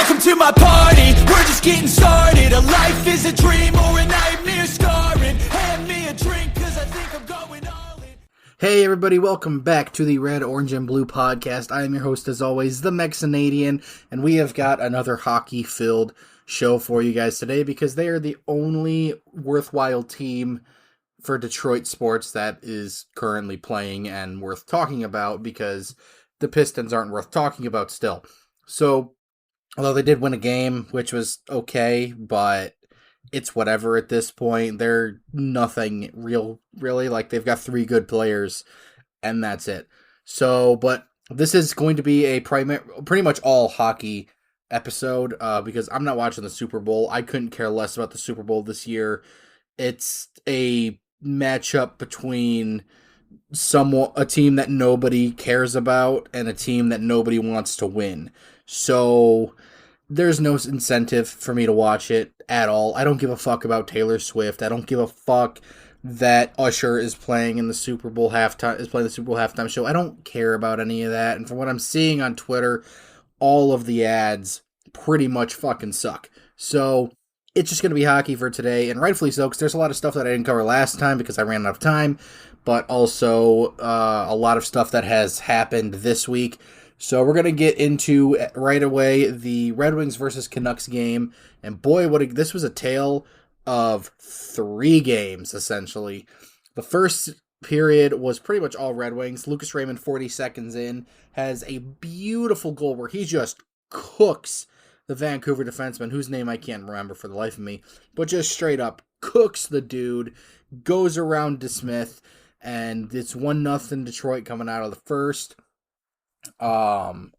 Welcome to my party, we're just getting started. A life is a dream or a nightmare scarring. Hand me a drink, cause I think I'm going all in. Hey everybody, welcome back to the Red, Orange, and Blue podcast. I am your host as always, the Mexanadian, and we have got another hockey-filled show for you guys today because they are the only worthwhile team for Detroit sports that is currently playing and worth talking about, because the Pistons aren't worth talking about still. So, although they did win a game, which was okay, but it's whatever at this point. They're nothing really. Like, they've got three good players, and that's it. So, but this is going to be a pretty much all hockey episode, because I'm not watching the Super Bowl. I couldn't care less about the Super Bowl this year. It's a matchup between a team that nobody cares about and a team that nobody wants to win. So there's no incentive for me to watch it at all. I don't give a fuck about Taylor Swift. I don't give a fuck that Usher is playing the Super Bowl halftime show. I don't care about any of that. And from what I'm seeing on Twitter, all of the ads pretty much fucking suck. So it's just going to be hockey for today, and rightfully so, because there's a lot of stuff that I didn't cover last time because I ran out of time, but also a lot of stuff that has happened this week. So we're going to get into, right away, the Red Wings versus Canucks game, and boy, this was a tale of three games, essentially. The first period was pretty much all Red Wings. Lucas Raymond, 40 seconds in, has a beautiful goal where he just cooks the Vancouver defenseman, whose name I can't remember for the life of me, but just straight up cooks the dude, goes around DeSmith, and it's 1-0 Detroit coming out of the first. And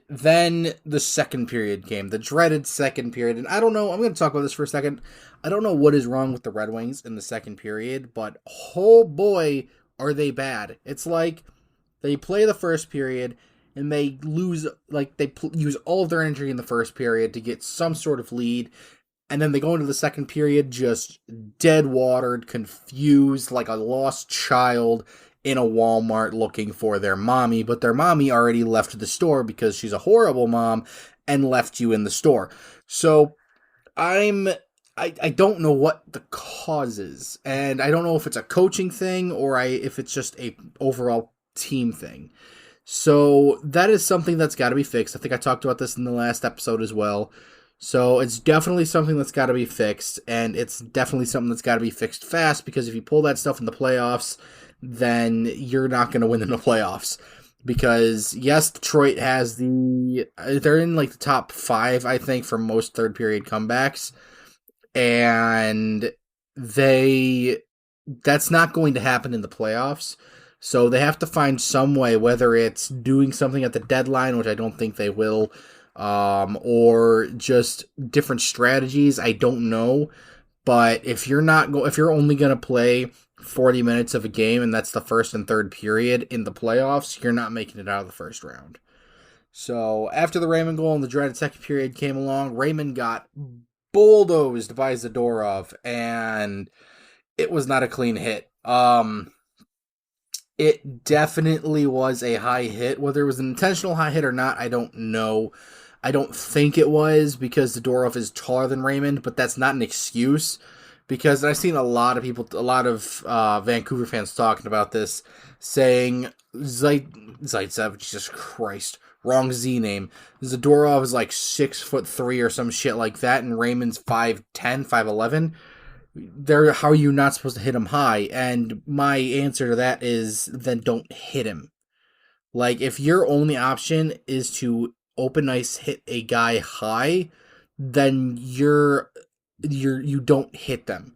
then the second period came, the dreaded second period, and I don't know, I'm going to talk about this for a second. I don't know what is wrong with the Red Wings in the second period, but oh boy, are they bad. It's like they play the first period, and they lose, use all of their energy in the first period to get some sort of lead, and then they go into the second period just dead-watered, confused, like a lost child in a Walmart looking for their mommy, but their mommy already left the store because she's a horrible mom and left you in the store. So I don't know what the cause is, and I don't know if it's a coaching thing or if it's just a overall team thing. So that is something that's got to be fixed. I think I talked about this in the last episode as well. So it's definitely something that's got to be fixed, and it's definitely something that's got to be fixed fast, because if you pull that stuff in the playoffs, then you're not going to win in the playoffs. Because, yes, Detroit has they're in like the top 5, I think, for most third period comebacks, and that's not going to happen in the playoffs. So they have to find some way, whether it's doing something at the deadline, which I don't think they will, or just different strategies. I don't know. But if you're only going to play 40 minutes of a game, and that's the first and third period in the playoffs, you're not making it out of the first round. So after the Raymond goal and the dreaded second period came along, Raymond got bulldozed by Zadorov, and it was not a clean hit. It definitely was a high hit. Whether it was an intentional high hit or not, I don't know. I don't think it was, because Zadorov is taller than Raymond, but that's not an excuse, because I've seen a lot of Vancouver fans talking about this, saying Zaitsev, Jesus Christ, wrong Z name. Zadorov is like 6'3" or some shit like that, and Raymond's 5'10", 5'11". How are you not supposed to hit him high? And my answer to that is, then don't hit him. Like, if your only option is to open ice hit a guy high, then you don't hit them.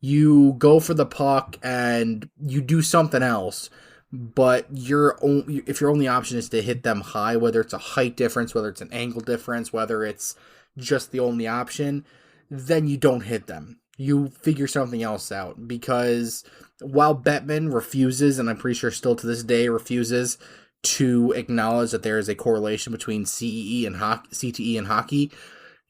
You go for the puck and you do something else. But if your only option is to hit them high, whether it's a height difference, whether it's an angle difference, whether it's just the only option, then you don't hit them. You figure something else out, because while Bettman refuses, and I'm pretty sure still to this day refuses, to acknowledge that there is a correlation between CTE and hockey,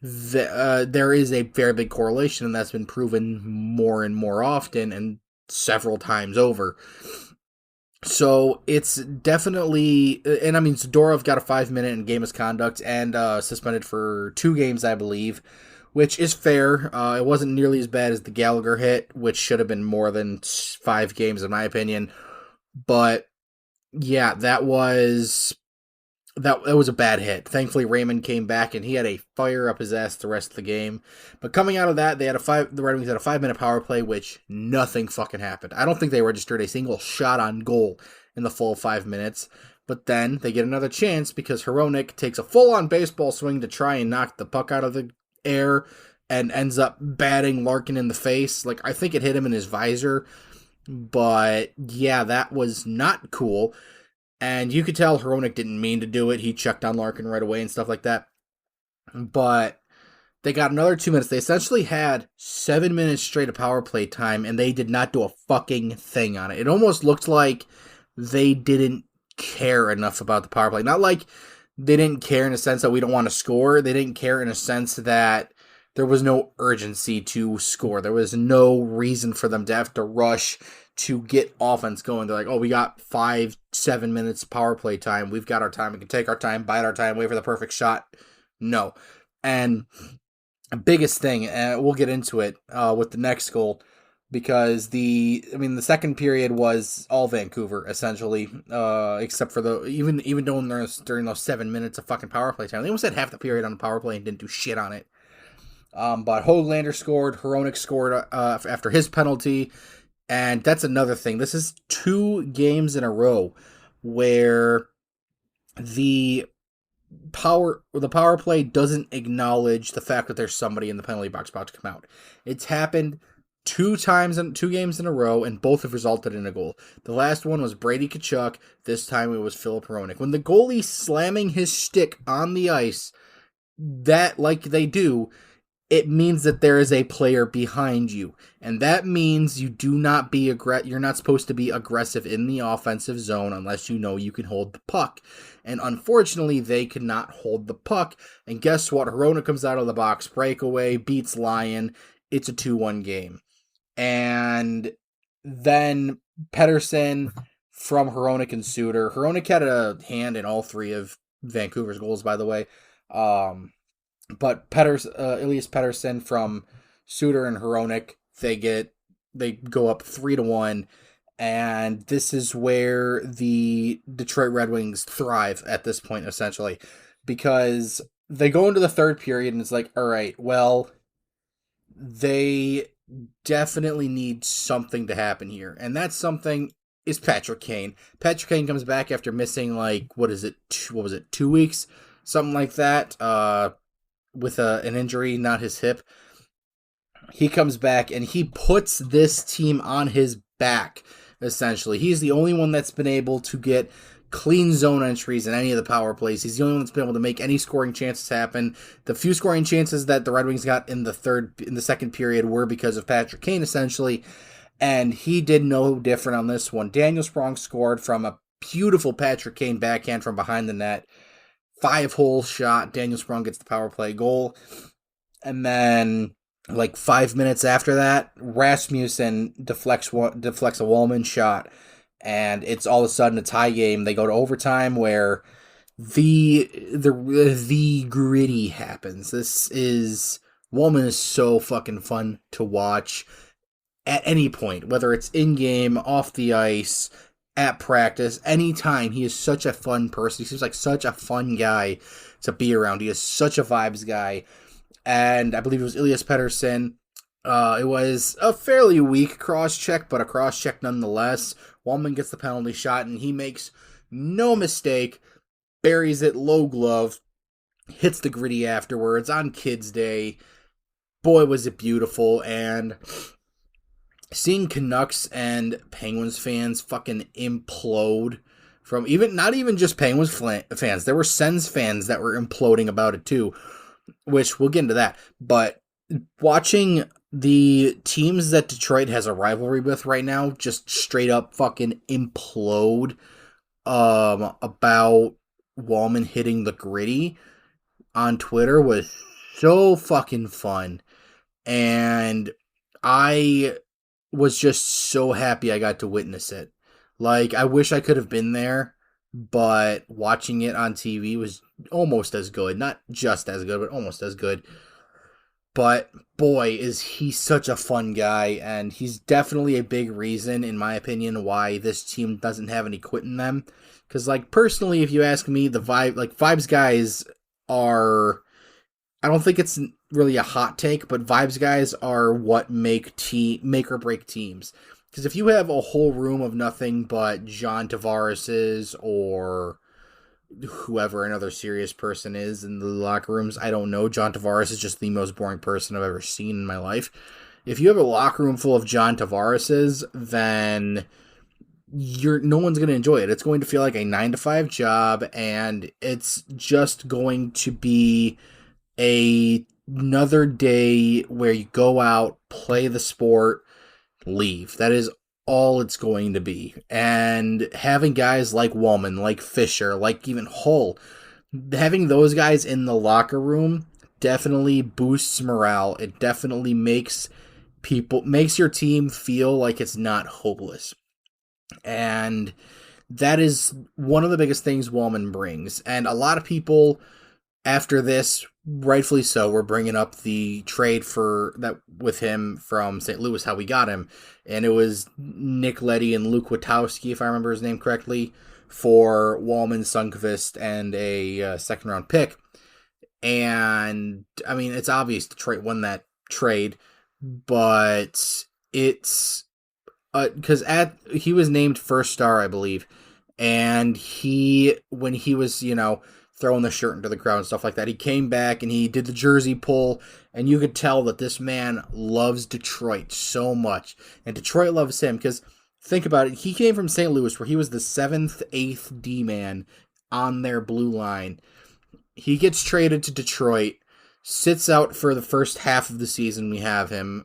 there is a very big correlation, and that's been proven more and more often and several times over. So it's definitely, and I mean, Zadorov got a 5 minute in game misconduct and suspended for 2 games, I believe, which is fair. It wasn't nearly as bad as the Gallagher hit, which should have been more than 5 games, in my opinion. But yeah, that was a bad hit. Thankfully, Raymond came back and he had a fire up his ass the rest of the game. But coming out of that, the Red Wings had a 5 minute power play, which nothing fucking happened. I don't think they registered a single shot on goal in the full 5 minutes. But then they get another chance because Hronek takes a full on baseball swing to try and knock the puck out of the air and ends up batting Larkin in the face. Like, I think it hit him in his visor. But yeah, that was not cool. And you could tell Hronek didn't mean to do it. He checked on Larkin right away and stuff like that. But they got another 2 minutes. They essentially had 7 minutes straight of power play time, and they did not do a fucking thing on it. It almost looked like they didn't care enough about the power play. Not like they didn't care in a sense that we don't want to score. They didn't care in a sense that there was no urgency to score. There was no reason for them to have to rush to get offense going. They're like, oh, we got 5-7 minutes power play time. We've got our time. We can take our time, bide our time, wait for the perfect shot. No. And the biggest thing, and we'll get into it with the next goal, because the second period was all Vancouver, essentially, except for even during those 7 minutes of fucking power play time. They almost had half the period on the power play and didn't do shit on it. But Höglander scored, Hronek scored after his penalty, and that's another thing. This is 2 games in a row where the power play doesn't acknowledge the fact that there's somebody in the penalty box about to come out. It's happened 2 games in a row, and both have resulted in a goal. The last one was Brady Tkachuk. This time it was Filip Hronek. When the goalie slamming his stick on the ice, that, like they do, it means that there is a player behind you. And that means you're not supposed to be aggressive in the offensive zone unless you know you can hold the puck. And unfortunately, they could not hold the puck. And guess what? Hronek comes out of the box breakaway, beats Lyon. It's a 2-1 game. And then Pettersson from Hronek and Suter. Hronek had a hand in all 3 of Vancouver's goals, by the way. But Elias Pettersson from Suter and Hronek, they go up 3-1, and this is where the Detroit Red Wings thrive at this point, essentially, because they go into the third period and it's like, all right, well, they definitely need something to happen here, and that something is Patrick Kane. Patrick Kane comes back after missing, like, what was it, 2 weeks? Something like that, with an injury, not his hip. He comes back and he puts this team on his back, essentially. He's the only one that's been able to get clean zone entries in any of the power plays. He's the only one that's been able to make any scoring chances happen. The few scoring chances that the Red Wings got in the second period were because of Patrick Kane, essentially, and he did no different on this one. Daniel Sprong scored from a beautiful Patrick Kane backhand from behind the net. 5-hole shot. Daniel Sprong gets the power play goal. And then, like 5 minutes after that, Rasmussen deflects a Walman shot. And it's all of a sudden a tie game. They go to overtime where the gritty happens. Walman is so fucking fun to watch at any point, whether it's in-game, off the ice, at practice, anytime. He is such a fun person. He seems like such a fun guy to be around. He is such a vibes guy. And I believe it was Elias Pettersson. It was a fairly weak cross-check, but a cross-check nonetheless. Walman gets the penalty shot, and he makes no mistake, buries it low glove, hits the gritty afterwards on Kids Day. Boy, was it beautiful. And seeing Canucks and Penguins fans fucking implode from not even just Penguins fans. There were Sens fans that were imploding about it too, which we'll get into that. But watching the teams that Detroit has a rivalry with right now just straight up fucking implode about Walman hitting the gritty on Twitter was so fucking fun. And I was just so happy I got to witness it. Like, I wish I could have been there, but watching it on TV was almost as good. Not just as good, but almost as good. But boy, is he such a fun guy, and he's definitely a big reason, in my opinion, why this team doesn't have any quit in them. Because, like, personally, if you ask me, Vibes guys are. I don't think it's really a hot take, but Vibes guys are what make or break teams. Because if you have a whole room of nothing but John Tavares's or whoever another serious person is in the locker rooms, I don't know. John Tavares is just the most boring person I've ever seen in my life. If you have a locker room full of John Tavares's, then no one's going to enjoy it. It's going to feel like a 9-to-5 job, and it's just going to be another day where you go out, play the sport, leave. That is all it's going to be. And having guys like Walman, like Fisher, like even Hull, having those guys in the locker room definitely boosts morale. It definitely makes your team feel like it's not hopeless. And that is one of the biggest things Walman brings. And a lot of people after this, rightfully so, we're bringing up the trade with him from St. Louis, how we got him. And it was Nick Leddy and Luke Witowski, if I remember his name correctly, for Walman, Sundqvist, and a second-round pick. And, I mean, it's obvious Detroit won that trade, but it's because he was named first star, I believe, and when he was, throwing the shirt into the crowd and stuff like that, he came back and he did the jersey pull, and you could tell that this man loves Detroit so much, and Detroit loves him, because think about it, he came from St. Louis, where he was the 7th, 8th D-man on their blue line. He gets traded to Detroit, sits out for the first half of the season we have him,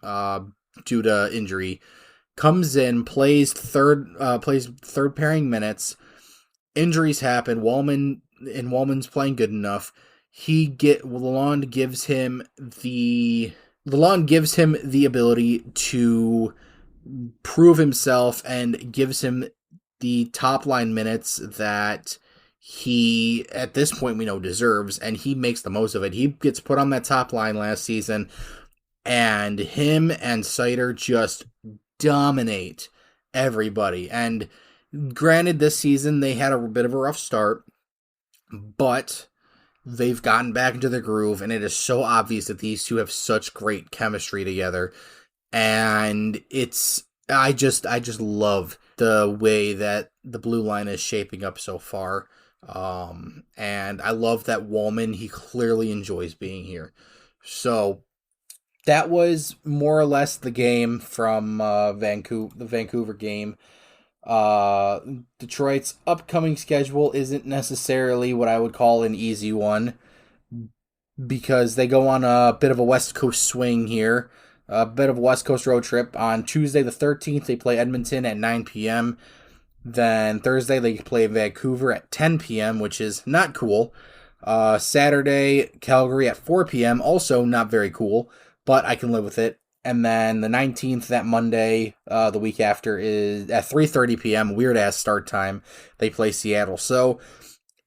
due to injury, comes in, plays third pairing minutes, injuries happen, Walman's playing good enough. Lalonde gives him the ability to prove himself and gives him the top line minutes that he, at this point, we know deserves, and he makes the most of it. He gets put on that top line last season, and him and Seider just dominate everybody. And granted, this season they had a bit of a rough start, but they've gotten back into the groove, and it is so obvious that these two have such great chemistry together. And I just love the way that the blue line is shaping up so far. And I love that Walman, he clearly enjoys being here. So that was more or less the game from the Vancouver game. Detroit's upcoming schedule isn't necessarily what I would call an easy one, because they go on a bit of a West Coast swing here, a bit of a West Coast road trip. On Tuesday the 13th, they play Edmonton at 9 p.m. Then Thursday, they play Vancouver at 10 p.m., which is not cool. Saturday, Calgary at 4 p.m., also not very cool, but I can live with it. And then the 19th, that Monday, the week after, is at 3:30 p.m., weird-ass start time. They play Seattle. So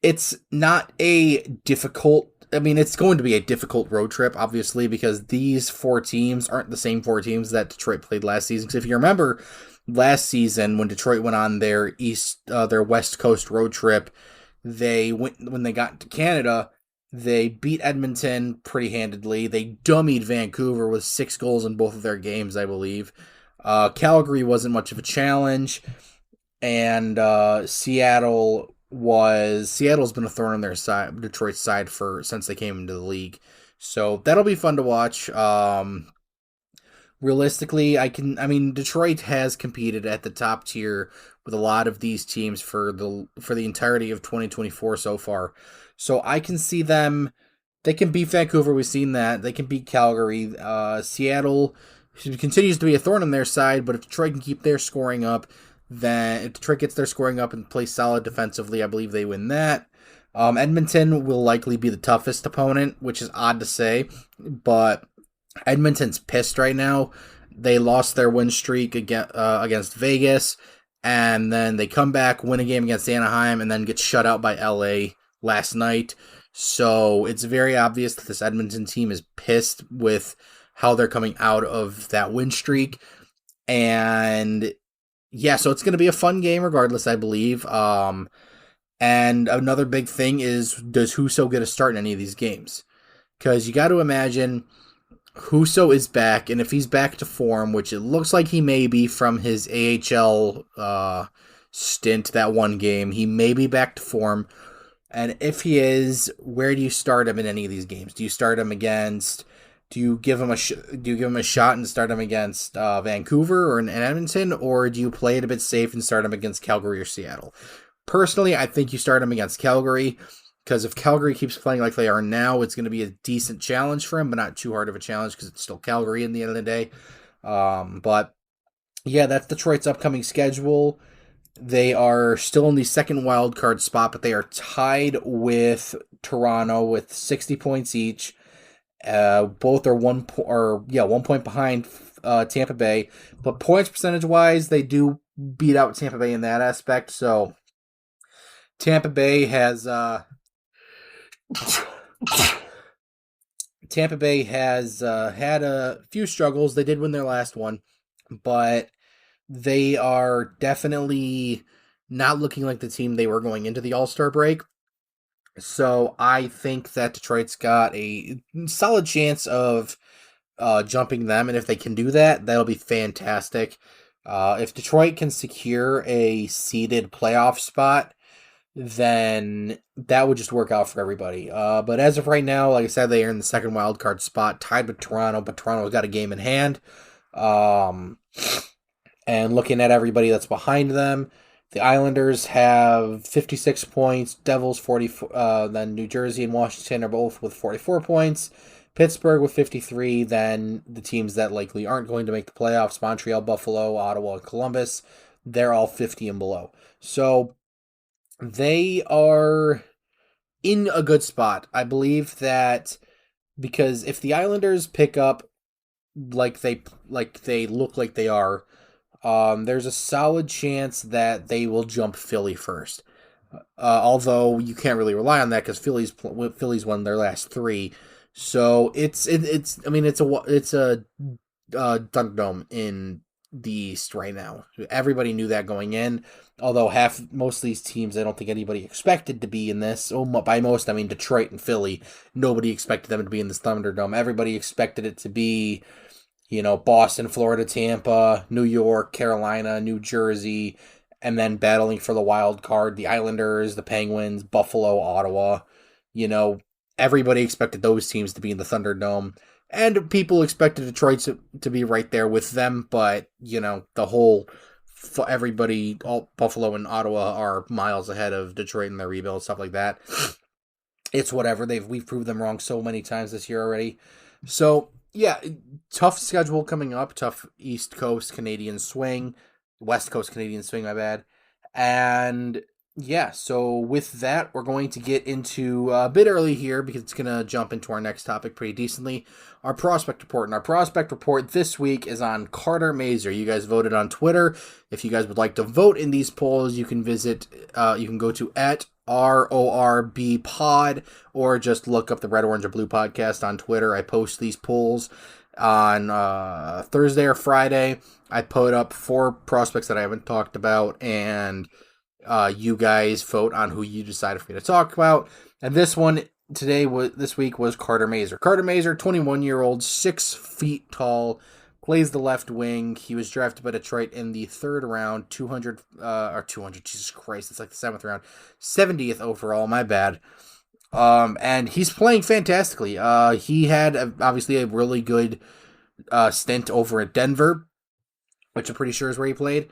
it's not a difficult... I mean, it's going to be a difficult road trip, obviously, because these four teams aren't the same four teams that Detroit played last season. Because if you remember, last season, when Detroit went on their West Coast road trip, when they got to Canada, they beat Edmonton pretty handedly. They dummied Vancouver with 6 goals in both of their games, I believe. Calgary wasn't much of a challenge, and Seattle's been a thorn on their side, Detroit's side, since they came into the league. So that'll be fun to watch. Realistically, Detroit has competed at the top tier with a lot of these teams for the entirety of 2024 so far. So I can see them. They can beat Vancouver. We've seen that. They can beat Calgary. Seattle continues to be a thorn on their side, but if Detroit can keep their scoring up, then if Detroit gets their scoring up and plays solid defensively, I believe they win that. Edmonton will likely be the toughest opponent, which is odd to say, but Edmonton's pissed right now. They lost their win streak against Vegas, and then they come back, win a game against Anaheim, and then get shut out by LA last night. So it's very obvious that this Edmonton team is pissed with how they're coming out of that win streak. And yeah, so it's going to be a fun game regardless, I believe. And another big thing is, does Husso get a start in any of these games? Because you got to imagine Husso is back, and if he's back to form, which it looks like he may be from his AHL stint, that one game, he may be back to form. And if he is, where do you start him in any of these games? Do you start him against? Do you give him a shot and start him against Vancouver or in Edmonton, or do you play it a bit safe and start him against Calgary or Seattle? Personally, I think you start him against Calgary, because if Calgary keeps playing like they are now, it's going to be a decent challenge for him, but not too hard of a challenge because it's still Calgary in the end of the day. But yeah, that's Detroit's upcoming schedule. They are still in the second wild card spot, but they are tied with Toronto with 60 points each. Both are 1 point behind Tampa Bay, but points percentage wise, they do beat out Tampa Bay in that aspect. So Tampa Bay has had a few struggles. They did win their last one, but they are definitely not looking like the team they were going into the All-Star break. So I think that Detroit's got a solid chance of jumping them, and if they can do that, that'll be fantastic. If Detroit can secure a seeded playoff spot, then that would just work out for everybody. But as of right now, like I said, they are in the second wild card spot, tied with Toronto, but Toronto's got a game in hand. And looking at everybody that's behind them, the Islanders have 56 points, Devils 44, then New Jersey and Washington are both with 44 points, Pittsburgh with 53, then the teams that likely aren't going to make the playoffs, Montreal, Buffalo, Ottawa, and Columbus, they're all 50 and below. So they are in a good spot. I believe that because if the Islanders pick up like they look like they are, there's a solid chance that they will jump Philly first. Although you can't really rely on that because Philly's won their last 3, so it's a Thunderdome in the East right now. Everybody knew that going in. Although most of these teams, I don't think anybody expected to be in this. Oh, by most, I mean Detroit and Philly. Nobody expected them to be in this Thunderdome. Everybody expected it to be, Boston, Florida, Tampa, New York, Carolina, New Jersey, and then battling for the wild card, the Islanders, the Penguins, Buffalo, Ottawa. Everybody expected those teams to be in the Thunderdome, and people expected Detroit to be right there with them, but, everybody, all Buffalo and Ottawa are miles ahead of Detroit in their rebuild, stuff like that. It's whatever. We've proved them wrong so many times this year already. So, yeah, tough schedule coming up. Tough East Coast Canadian swing. West Coast Canadian swing, my bad. And yeah, so with that, we're going to get into a bit early here because it's going to jump into our next topic pretty decently. Our prospect report. And our prospect report this week is on Carter Mazur. You guys voted on Twitter. If you guys would like to vote in these polls, you can you can go to @RORB pod or just look up the Red, Orange, and Blue podcast on Twitter. I post these polls on Thursday or Friday. I put up 4 prospects that I haven't talked about, and you guys vote on who you decide for me to talk about. And this week was Carter Mazur. Carter Mazur, 21-year-old, 6 feet tall, plays the left wing. He was drafted by Detroit in the 3rd round, 200, Jesus Christ, it's like the 7th round, 70th overall, my bad. And he's playing fantastically. He had obviously a really good stint over at Denver, which I'm pretty sure is where he played.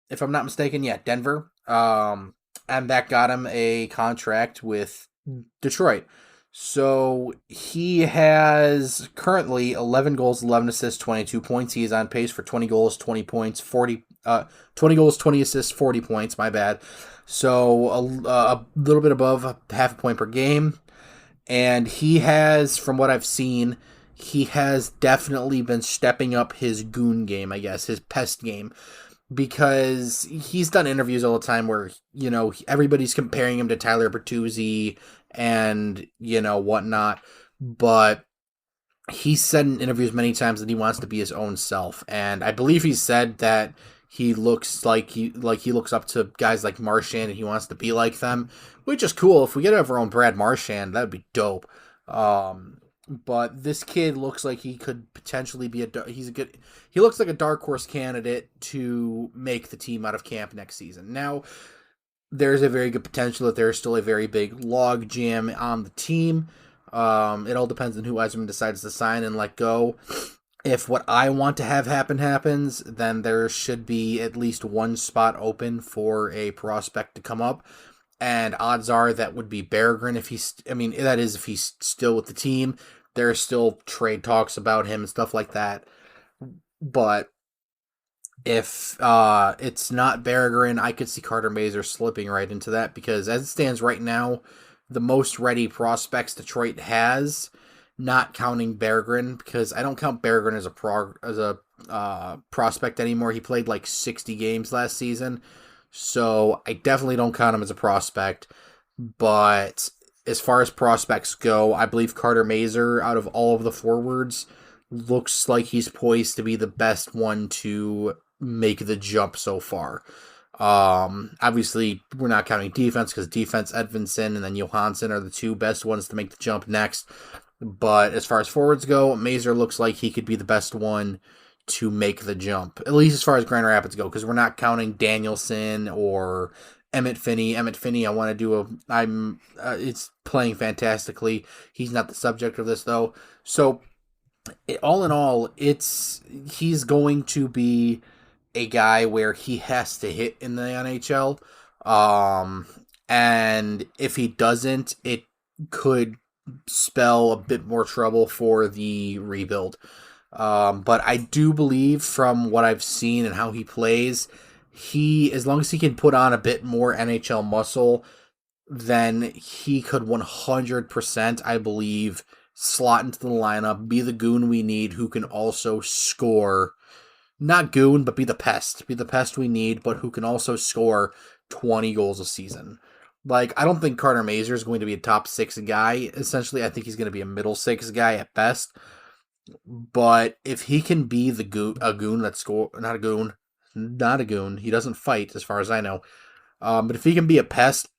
If I'm not mistaken, yeah, Denver. And that got him a contract with Detroit. So he has currently 11 goals, 11 assists, 22 points. He is on pace for 20 goals, 20 points, 20 goals, 20 assists, 40 points, my bad. So a little bit above half a point per game. And he has, from what I've seen, he has definitely been stepping up his goon game, I guess, his pest game. because he's done interviews all the time where, everybody's comparing him to Tyler Bertuzzi and, whatnot. But he's said in interviews many times that he wants to be his own self. And I believe he said that he looks like he looks up to guys like Marchand and he wants to be like them, which is cool. If we get our own Brad Marchand, that'd be dope. But this kid looks like he could potentially be he looks like a dark horse candidate to make the team out of camp next season. Now, there's a very good potential that there's still a very big log jam on the team. It all depends on who Eiserman decides to sign and let go. If what I want to have happens, then there should be at least one spot open for a prospect to come up. And odds are that would be Berggren if if he's still with the team. There's still trade talks about him and stuff like that. But if it's not Berggren, I could see Carter Mazur slipping right into that, because as it stands right now, the most ready prospects Detroit has, not counting Berggren, because I don't count Berggren as a prospect anymore. He played like 60 games last season, so I definitely don't count him as a prospect. But as far as prospects go, I believe Carter Mazur, out of all of the forwards, looks like he's poised to be the best one to make the jump so far. Obviously, we're not counting defense, because defense, Edvinsson and then Johansson are the two best ones to make the jump next. But as far as forwards go, Mazur looks like he could be the best one to make the jump, at least as far as Grand Rapids go, because we're not counting Danielson or Emmett Finney. It's playing fantastically. He's not the subject of this, though. So, all in all, he's going to be a guy where he has to hit in the NHL. And if he doesn't, it could spell a bit more trouble for the rebuild. But I do believe, from what I've seen and how he plays, as long as he can put on a bit more NHL muscle, then he could 100%, I believe, slot into the lineup, be the goon we need, who can also score. Not goon, but be the pest. Be the pest we need, but who can also score 20 goals a season. Like, I don't think Carter Mazur is going to be a top 6 guy. Essentially, I think he's going to be a middle 6 guy at best. But if he can be a goon that score, not a goon. He doesn't fight, as far as I know. But if he can be a pest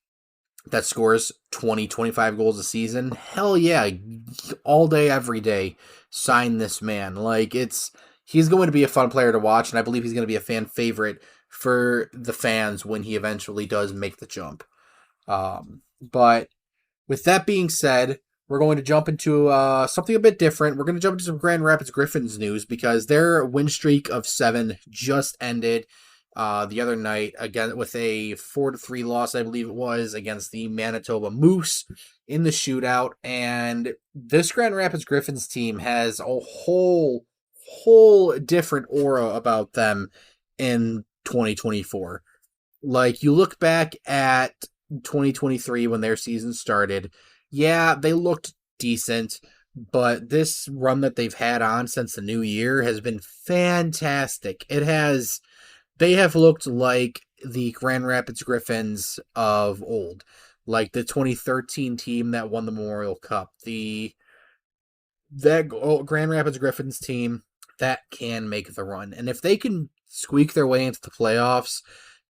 that scores 20, 25 goals a season, hell yeah, all day, every day, sign this man. Like, he's going to be a fun player to watch, and I believe he's going to be a fan favorite for the fans when he eventually does make the jump. But with that being said, we're going to jump into something a bit different. We're going to jump into some Grand Rapids Griffins news, because their win streak of 7 just ended the other night, again with a 4-3 loss, I believe it was, against the Manitoba Moose in the shootout. And this Grand Rapids Griffins team has a whole different aura about them in 2024. Like, you look back at 2023 when their season started, yeah, they looked decent, but this run that they've had on since the new year has been fantastic. They have looked like the Grand Rapids Griffins of old, like the 2013 team that won the Memorial Cup, that Grand Rapids Griffins team that can make the run. And if they can squeak their way into the playoffs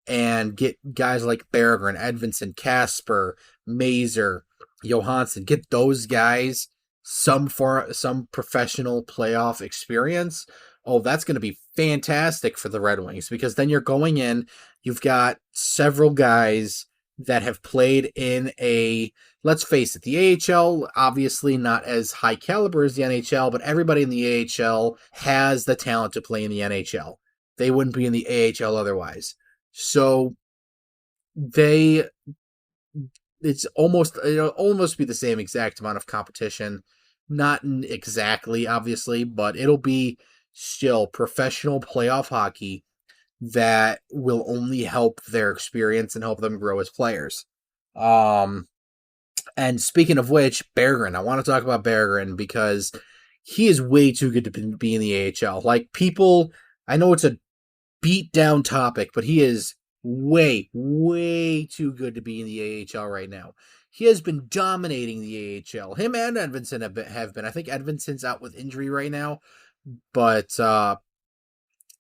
and get guys like Berggren, Edvinsson, Kasper, Mazur, Johansson, get those guys some professional playoff experience, that's going to be fantastic for the Red Wings, because then you're going in, you've got several guys that have played in let's face it, the AHL, obviously not as high caliber as the NHL, but everybody in the AHL has the talent to play in the NHL. They wouldn't be in the AHL otherwise. So it'll almost be the same exact amount of competition. Not exactly, obviously, but it'll be still professional playoff hockey that will only help their experience and help them grow as players. And speaking of which, Berggren, I want to talk about Berggren, because he is way too good to be in the AHL. Like, people, I know it's a beat down topic, but he is way, way too good to be in the AHL right now. He has been dominating the AHL. Him and Edvinsson have been. I think Edvinsson's out with injury right now, but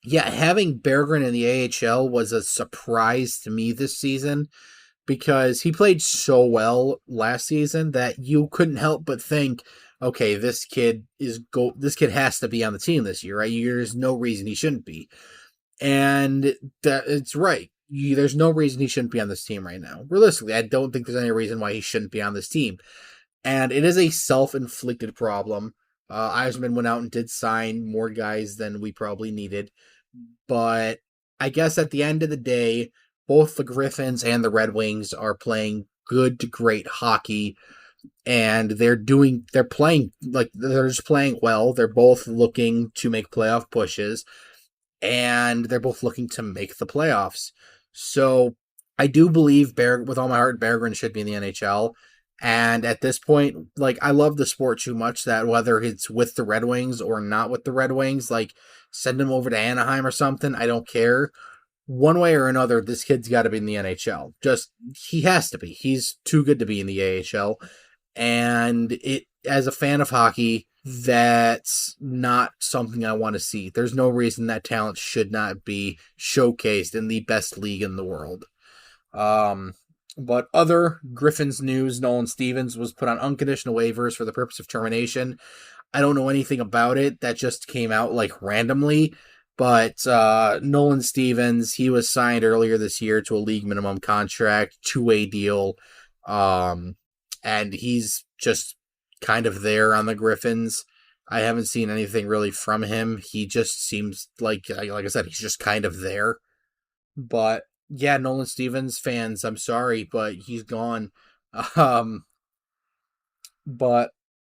yeah, having Berggren in the AHL was a surprise to me this season because he played so well last season that you couldn't help but think, okay, this kid has to be on the team this year, right? There's no reason he shouldn't be. And it's right. There's no reason he shouldn't be on this team right now. Realistically, I don't think there's any reason why he shouldn't be on this team. And it is a self-inflicted problem. Eisman went out and did sign more guys than we probably needed. But I guess at the end of the day, both the Griffins and the Red Wings are playing good to great hockey. And they're playing well. They're both looking to make playoff pushes. And they're both looking to make the playoffs. So I do believe with all my heart, Berggren should be in the NHL. And at this point, like, I love the sport too much that whether it's with the Red Wings or not with the Red Wings, like, send him over to Anaheim or something, I don't care. One way or another, this kid's got to be in the NHL. He has to be. He's too good to be in the AHL. And as a fan of hockey, that's not something I want to see. There's no reason that talent should not be showcased in the best league in the world. But other Griffins news, Nolan Stevens was put on unconditional waivers for the purpose of termination. I don't know anything about it. That just came out like randomly. But Nolan Stevens, he was signed earlier this year to a league minimum contract, two-way deal. And he's just kind of there on the Griffins. I haven't seen anything really from him. He just seems like I said, he's just kind of there. But yeah, Nolan Stevens fans, I'm sorry, but he's gone. But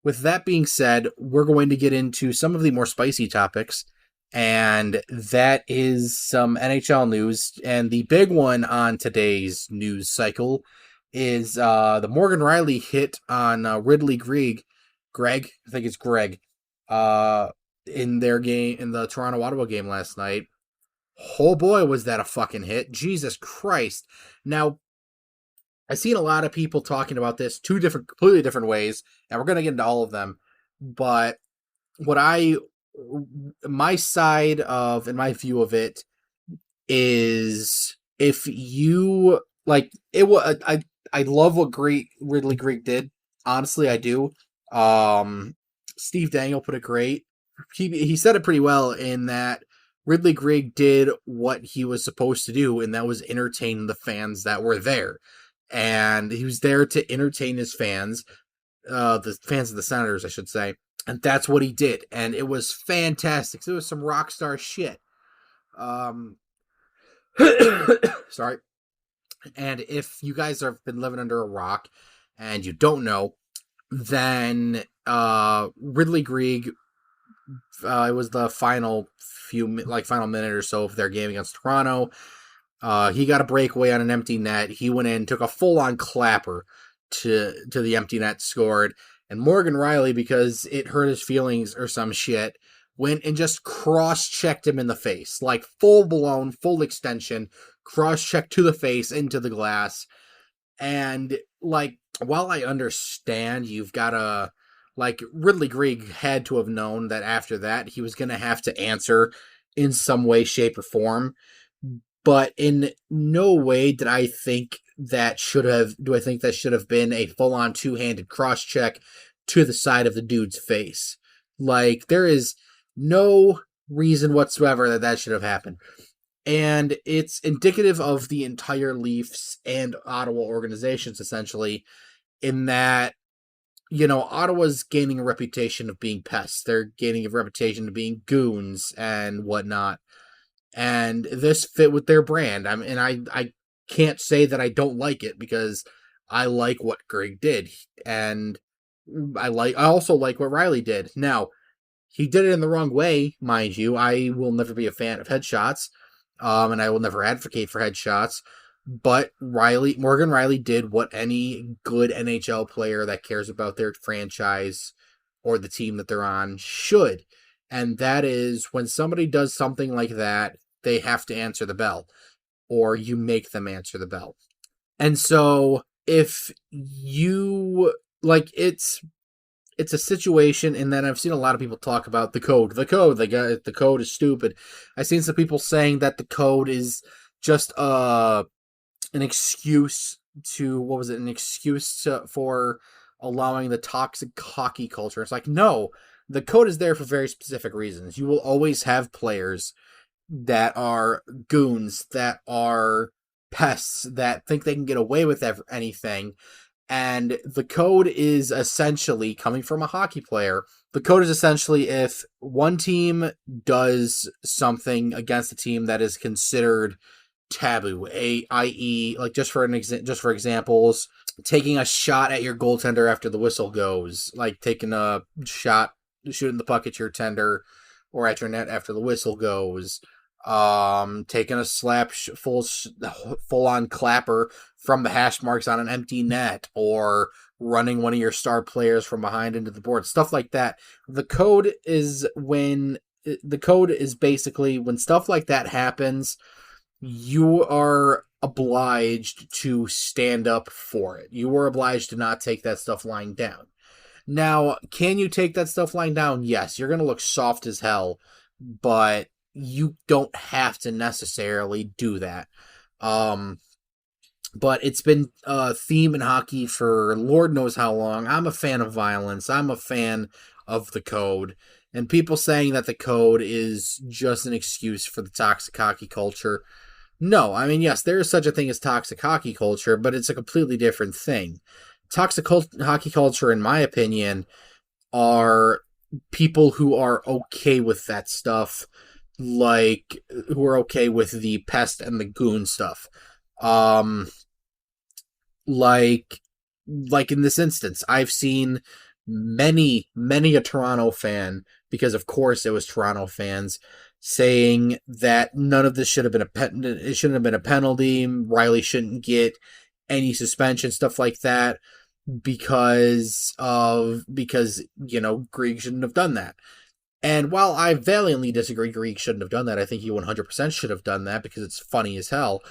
with that being said, we're going to get into some of the more spicy topics, and that is some NHL news. And the big one on today's news cycle is the Morgan Rielly hit on Ridly Greig, I think it's Greg, in their game, in the Toronto-Ottawa game last night. Oh boy, was that a fucking hit. Jesus Christ. Now, I've seen a lot of people talking about this completely different ways, and we're going to get into all of them. But my side of, and my view of it is, if you, like, I love what Ridly Greig did. Honestly, I do. Steve Dangle put it great. He said it pretty well in that Ridly Greig did what he was supposed to do, and that was entertain the fans that were there. And he was there to entertain his fans, the fans of the Senators, I should say. And that's what he did. And it was fantastic. It was some rock star shit. Sorry. And if you guys have been living under a rock and you don't know, then Ridly Greig, it was the final minute or so of their game against Toronto. He got a breakaway on an empty net. He went in, took a full-on clapper to the empty net, scored. And Morgan Rielly, because it hurt his feelings or some shit, went and just cross-checked him in the face. Like, full-blown, full extension, cross-check to the face, into the glass. And, like, while I understand you've got to, like, Ridly Greig had to have known that after that he was going to have to answer in some way, shape, or form. But in no way did I think that should have been a full-on two-handed cross-check to the side of the dude's face. Like, there is no reason whatsoever that should have happened. And it's indicative of the entire Leafs and Ottawa organizations, essentially, in that, you know, Ottawa's gaining a reputation of being pests. They're gaining a reputation of being goons and whatnot. And this fit with their brand. I can't say that I don't like it, because I like what Greig did. And I also like what Rielly did. Now, he did it in the wrong way, mind you. I will never be a fan of headshots. And I will never advocate for headshots. But Morgan Rielly did what any good NHL player that cares about their franchise or the team that they're on should. And that is, when somebody does something like that, they have to answer the bell, or you make them answer the bell. And so if you like, it's a situation, and then I've seen a lot of people talk about the code. The code is stupid. I've seen some people saying that the code is just an excuse to, what was it? An excuse for allowing the toxic hockey culture. It's like, no, the code is there for very specific reasons. You will always have players that are goons, that are pests, that think they can get away with anything. And the code is essentially, coming from a hockey player, the code is essentially if one team does something against a team that is considered taboo, i.e., like just for examples, taking a shot at your goaltender after the whistle goes, like taking a shot, shooting the puck at your tender or at your net after the whistle goes, taking a slap full on clapper from the hash marks on an empty net, or running one of your star players from behind into the board, stuff like that. The code is basically when stuff like that happens, you are obliged to stand up for it. You are obliged to not take that stuff lying down. Now, can you take that stuff lying down? Yes, you're going to look soft as hell, but you don't have to necessarily do that. But it's been a theme in hockey for Lord knows how long. I'm a fan of violence. I'm a fan of the code. And people saying that the code is just an excuse for the toxic hockey culture. No, I mean, yes, there is such a thing as toxic hockey culture, but it's a completely different thing. Toxic hockey culture, in my opinion, are people who are okay with that stuff, like who are okay with the pest and the goon stuff. Like in this instance, I've seen many a Toronto fan, because of course it was Toronto fans, saying that none of this should have been it shouldn't have been a penalty. Rielly shouldn't get any suspension, stuff like that, because Greig shouldn't have done that. And while I valiantly disagree Greig shouldn't have done that, I think he 100% should have done that because it's funny as hell.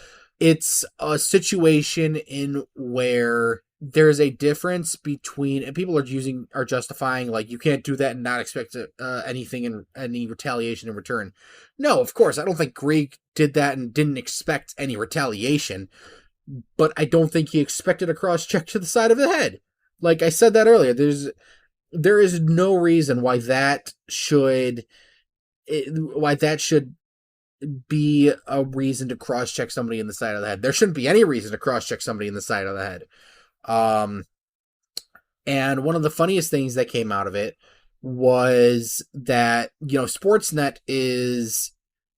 It's a situation in where there's a difference between, and people are justifying, like, you can't do that and not expect any retaliation in return. No, of course, I don't think Greig did that and didn't expect any retaliation, but I don't think he expected a cross-check to the side of the head. Like I said that earlier, there is no reason why that should be a reason to cross-check somebody in the side of the head. There shouldn't be any reason to cross-check somebody in the side of the head. And one of the funniest things that came out of it was that, Sportsnet is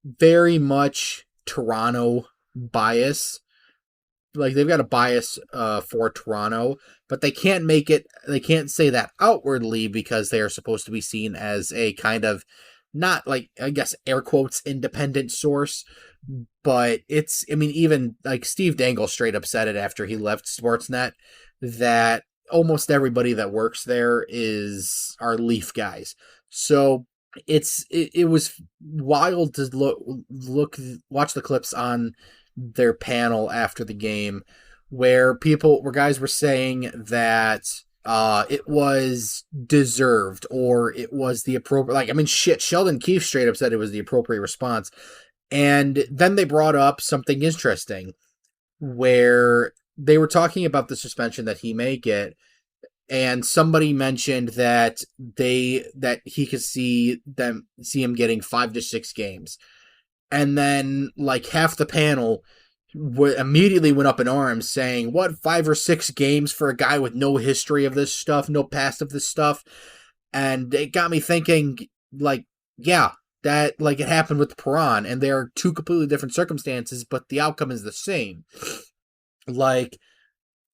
very much Toronto bias. Like, they've got a bias for Toronto, but they can't say that outwardly because they are supposed to be seen as a kind of, not like, I guess, air quotes, independent source, but even like Steve Dangle straight up said it after he left Sportsnet, that almost everybody that works there are Leaf guys. So it was wild to watch the clips on their panel after the game where guys were saying that it was deserved, or it was the appropriate, Sheldon Keefe straight up said it was the appropriate response. And then they brought up something interesting where they were talking about the suspension that he may get, and somebody mentioned that he could see him getting 5 to 6 games. And then like half the panel immediately went up in arms saying, what, 5 or 6 games for a guy with no history of this stuff, no past of this stuff? And it got me thinking, like, yeah, that, like, it happened with Perron, and they are 2 completely different circumstances, but the outcome is the same. Like,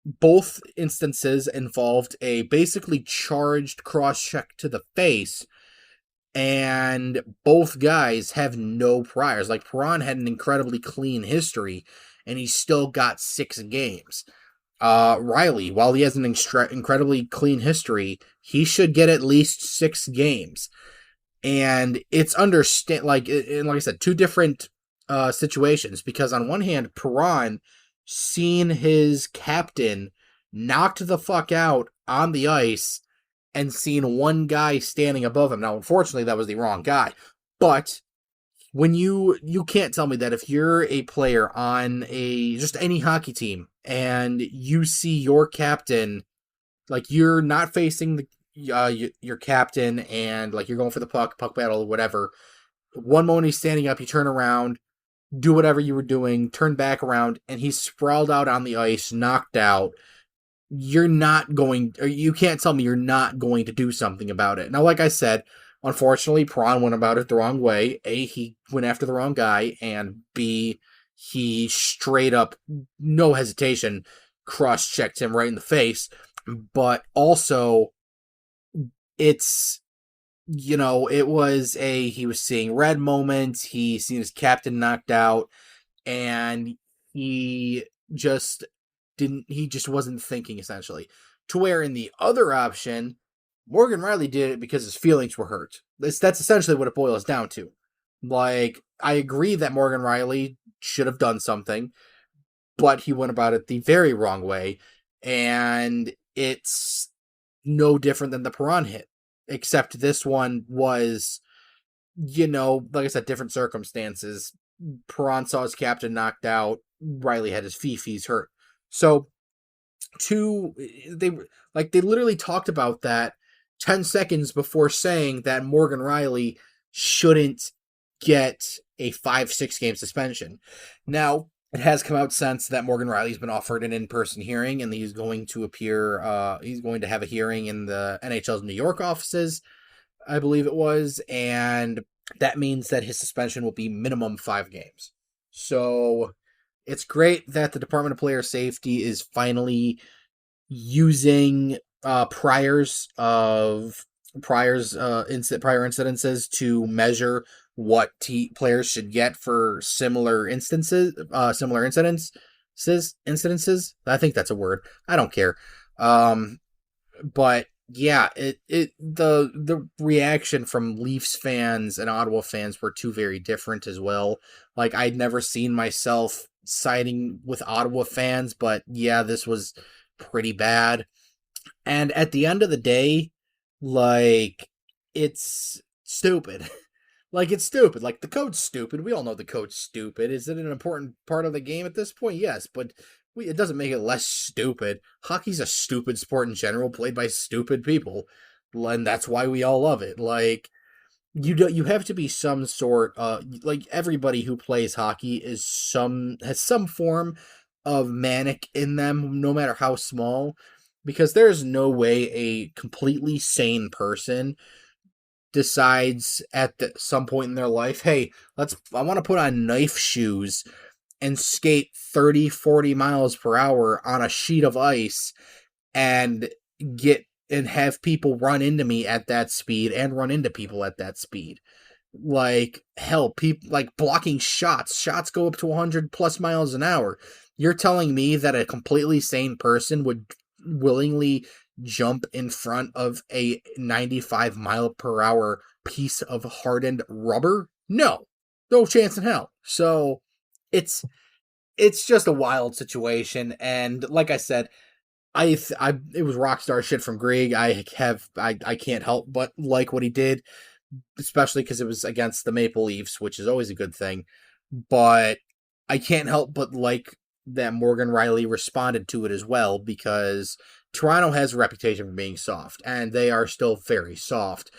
both instances involved a basically charged cross-check to the face, and both guys have no priors. Like, Perron had an incredibly clean history, and he still got 6 games. Rielly, while he has an incredibly clean history, he should get at least 6 games. And it's like I said, 2 different situations, because on one hand, Perron seen his captain knocked the fuck out on the ice and seen one guy standing above him. Now, unfortunately, that was the wrong guy, but when you can't tell me that if you're a player on a just any hockey team and you see your captain, like, you're not facing the your captain, and like you're going for the puck battle, whatever. One moment he's standing up, you turn around, do whatever you were doing, turn back around, and he's sprawled out on the ice, knocked out. You're not going, or you can't tell me you're not going to do something about it. Now, like I said, unfortunately, Prawn went about it the wrong way. A, he went after the wrong guy, and B, he straight up, no hesitation, cross-checked him right in the face. But also, it's, it was he was seeing red moments, he seen his captain knocked out, and he just wasn't thinking, essentially. To where in the other option, Morgan Rielly did it because his feelings were hurt. That's essentially what it boils down to. Like, I agree that Morgan Rielly should have done something, but he went about it the very wrong way, and it's no different than the Perron hit, except this one was, like I said, different circumstances. Perron saw his captain knocked out, Rielly had his fifis hurt. So, they literally talked about that 10 seconds before saying that Morgan Rielly shouldn't get a 5-6 game suspension. Now, it has come out since that Morgan Rielly's been offered an in-person hearing, and he's going to he's going to have a hearing in the NHL's New York offices, I believe it was, and that means that his suspension will be minimum 5 games. So, it's great that the Department of Player Safety is finally using prior incidences to measure what players should get for similar incidences. I think that's a word. I don't care. But yeah, the reaction from Leafs fans and Ottawa fans were two very different as well. Like, I'd never seen myself siding with Ottawa fans, but yeah, this was pretty bad. And at the end of the day, like, it's stupid. Like, it's stupid. Like, the code's stupid. We all know the code's stupid. Is it an important part of the game at this point? Yes, but it doesn't make it less stupid. Hockey's a stupid sport in general, played by stupid people, and that's why we all love it. Like, you have to be some sort like, everybody who plays hockey has some form of manic in them, no matter how small, because there's no way a completely sane person decides at some point in their life, hey, I want to put on knife shoes and skate 30-40 miles per hour on a sheet of ice and have people run into me at that speed and run into people at that speed. Like, hell, people, like, blocking shots go up to 100 plus miles an hour. You're telling me that a completely sane person would willingly jump in front of a 95 mile per hour piece of hardened rubber? No chance in hell. So it's just a wild situation, and like I said, it was rockstar shit from Greig. I can't help but like what he did, especially because it was against the Maple Leafs, which is always a good thing. But I can't help but like that Morgan Rielly responded to it as well, because Toronto has a reputation for being soft, and they are still very soft.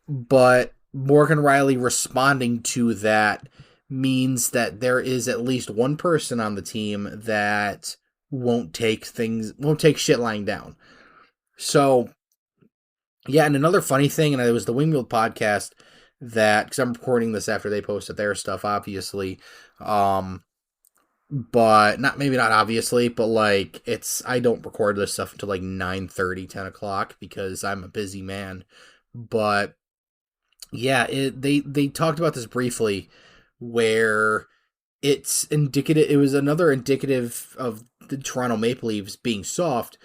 But Morgan Rielly responding to that means that there is at least one person on the team that won't take shit lying down. So, yeah, and another funny thing, and it was the Wingfield podcast because I'm recording this after they posted their stuff, obviously, but maybe not obviously, but like, I don't record this stuff until like 9:30, 10 o'clock, because I'm a busy man. But yeah, they talked about this briefly, where it's indicative. It was another indicative of the Toronto Maple Leafs being soft,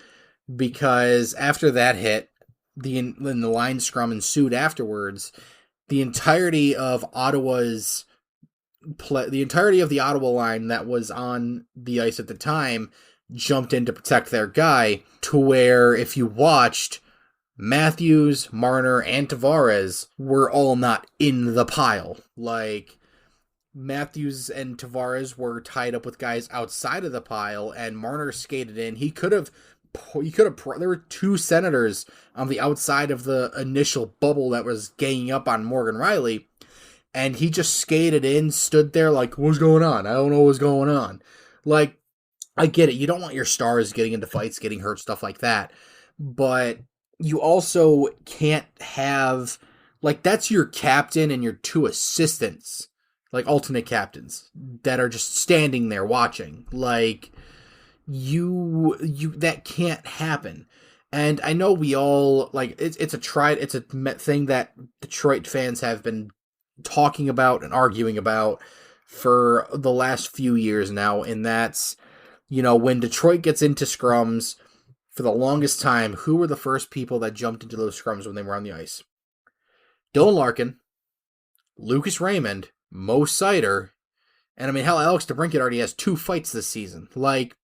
because after that hit, the line scrum ensued afterwards. The entirety of Ottawa's the entirety of the Ottawa line that was on the ice at the time jumped in to protect their guy, to where if you watched, Matthews, Marner, and Tavares were all not in the pile. Like, Matthews and Tavares were tied up with guys outside of the pile, and Marner skated in. There were two Senators on the outside of the initial bubble that was ganging up on Morgan Rielly, and he just skated in, stood there like, what's going on? I don't know what's going on. Like, I get it. You don't want your stars getting into fights, getting hurt, stuff like that. But you also can't have, like, that's your captain and your two assistants, like alternate captains, that are just standing there watching. Like, you that can't happen. And I know we all, like, it's a thing that Detroit fans have been talking about and arguing about for the last few years now, and that's, when Detroit gets into scrums, for the longest time, who were the first people that jumped into those scrums when they were on the ice? Dylan Larkin, Lucas Raymond, Mo Seider, and I mean, hell, Alex DeBrincat already has 2 fights this season. Like,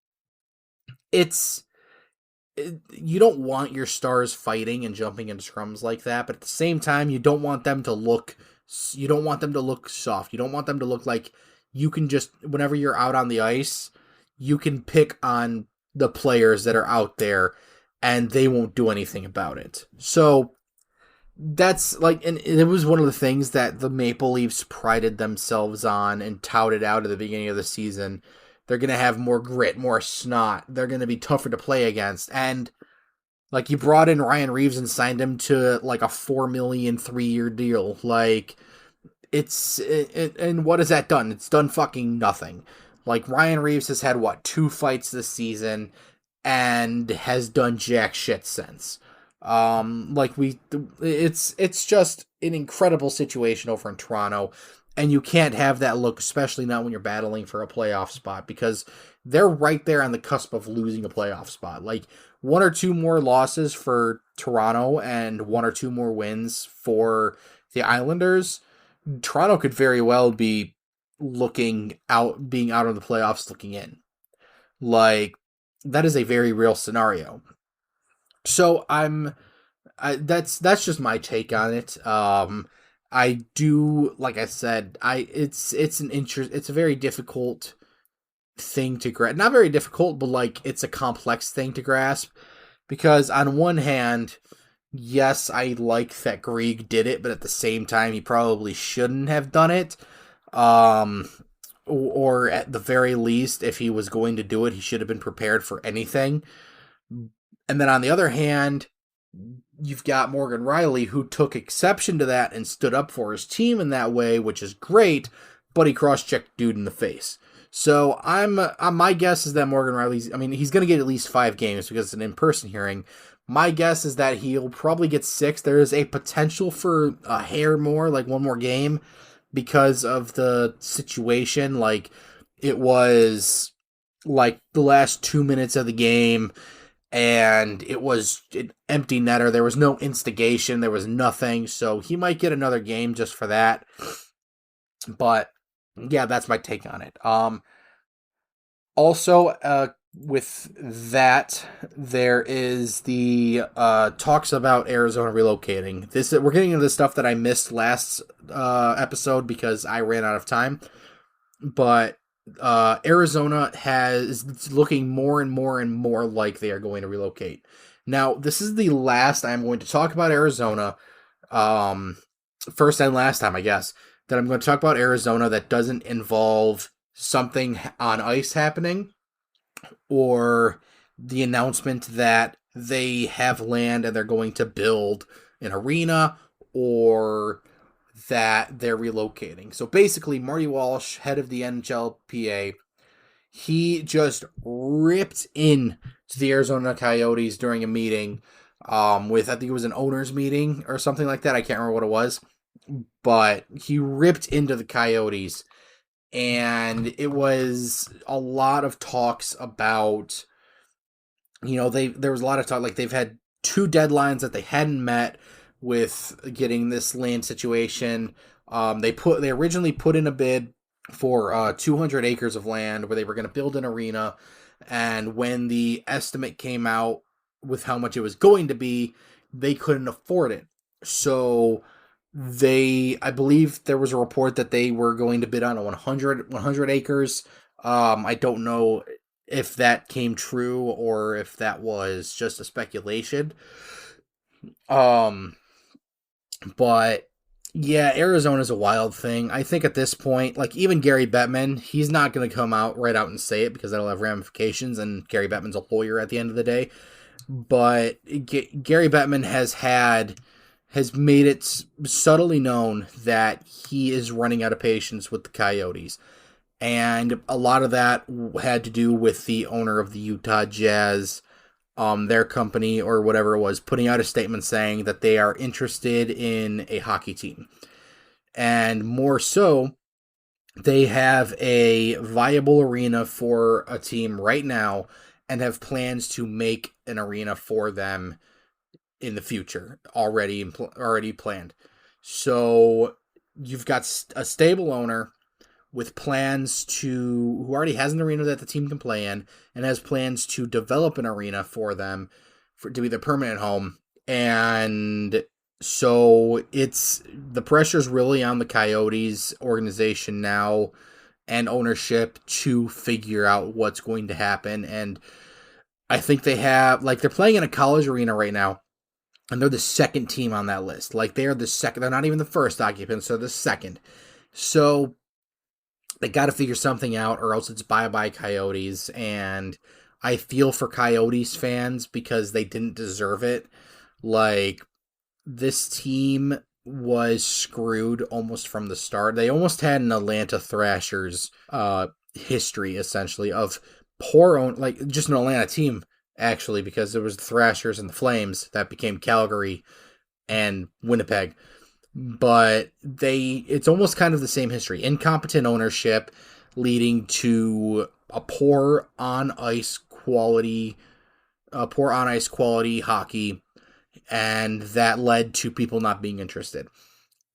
you don't want your stars fighting and jumping into scrums like that, but at the same time, you don't want them to look soft. You don't want them to look like you can just, whenever you're out on the ice, you can pick on the players that are out there and they won't do anything about it. So that's like, and it was one of the things that the Maple Leafs prided themselves on and touted out at the beginning of the season. They're going to have more grit, more snot. They're going to be tougher to play against. And like, you brought in Ryan Reeves and signed him to like a $4 million 3-year deal. Like, and what has that done? It's done fucking nothing. Like, Ryan Reeves has had, 2 fights this season and has done jack shit since. It's just an incredible situation over in Toronto, and you can't have that look, especially not when you're battling for a playoff spot, because they're right there on the cusp of losing a playoff spot. Like, 1 or 2 more losses for Toronto and 1 or 2 more wins for the Islanders, Toronto could very well be being out of the playoffs, looking in. Like, that is a very real scenario. So that's just my take on it. I do, like I said, it's a very difficult thing to grasp. Not very difficult, but like, it's a complex thing to grasp, because on one hand, yes, I like that Greig did it, but at the same time, he probably shouldn't have done it. Or at the very least, if he was going to do it, he should have been prepared for anything. And then on the other hand, you've got Morgan Rielly, who took exception to that and stood up for his team in that way, which is great, but he cross-checked dude in the face. So my guess is that Morgan Rielly's, I mean, he's going to get at least 5 games because it's an in-person hearing. My guess is that he'll probably get 6. There is a potential for a hair more, like 1 more game, because of the situation. Like, it was like the last 2 minutes of the game, and it was an empty netter. There was no instigation. There was nothing. So he might get another game just for that. But yeah, that's my take on it. Also, with that, there is the talks about Arizona relocating. We're getting into the stuff that I missed last episode because I ran out of time. But Arizona is looking more and more and more like they are going to relocate. Now, this is the last I'm going to talk about Arizona, first and last time, I guess, that I'm going to talk about Arizona that doesn't involve something on ice happening, or the announcement that they have land and they're going to build an arena, or that they're relocating. So basically, Marty Walsh, head of the NHLPA, he just ripped in to the Arizona Coyotes during a meeting with, I think it was an owners meeting or something like that. I can't remember what it was, but he ripped into the Coyotes. And it was a lot of talks about, there was a lot of talk, like they've had 2 deadlines that they hadn't met with getting this land situation. They originally put in a bid for 200 acres of land where they were going to build an arena. And when the estimate came out with how much it was going to be, they couldn't afford it. So I believe there was a report that they were going to bid on 100 acres. I don't know if that came true or if that was just a speculation. But yeah, Arizona's a wild thing. I think at this point, like even Gary Bettman, he's not going to come out right out and say it because that'll have ramifications, and Gary Bettman's a lawyer at the end of the day. But Gary Bettman has made it subtly known that he is running out of patience with the Coyotes. And a lot of that had to do with the owner of the Utah Jazz, their company or whatever it was, putting out a statement saying that they are interested in a hockey team. And more so, they have a viable arena for a team right now and have plans to make an arena for them in the future, already planned. So you've got a stable owner with plans who already has an arena that the team can play in and has plans to develop an arena for them to be their permanent home. And so the pressure's really on the Coyotes organization now and ownership to figure out what's going to happen. And I think they're playing in a college arena right now, and they're the second team on that list. Like they're the second, they're not even the first occupants, they're the second. So they got to figure something out, or else it's bye-bye Coyotes. And I feel for Coyotes fans because they didn't deserve it. Like, this team was screwed almost from the start. They almost had an Atlanta Thrashers history, essentially, of just an Atlanta team, actually, because there was the Thrashers and the Flames that became Calgary and Winnipeg. But it's almost kind of the same history. Incompetent ownership leading to a poor on ice quality hockey, and that led to people not being interested.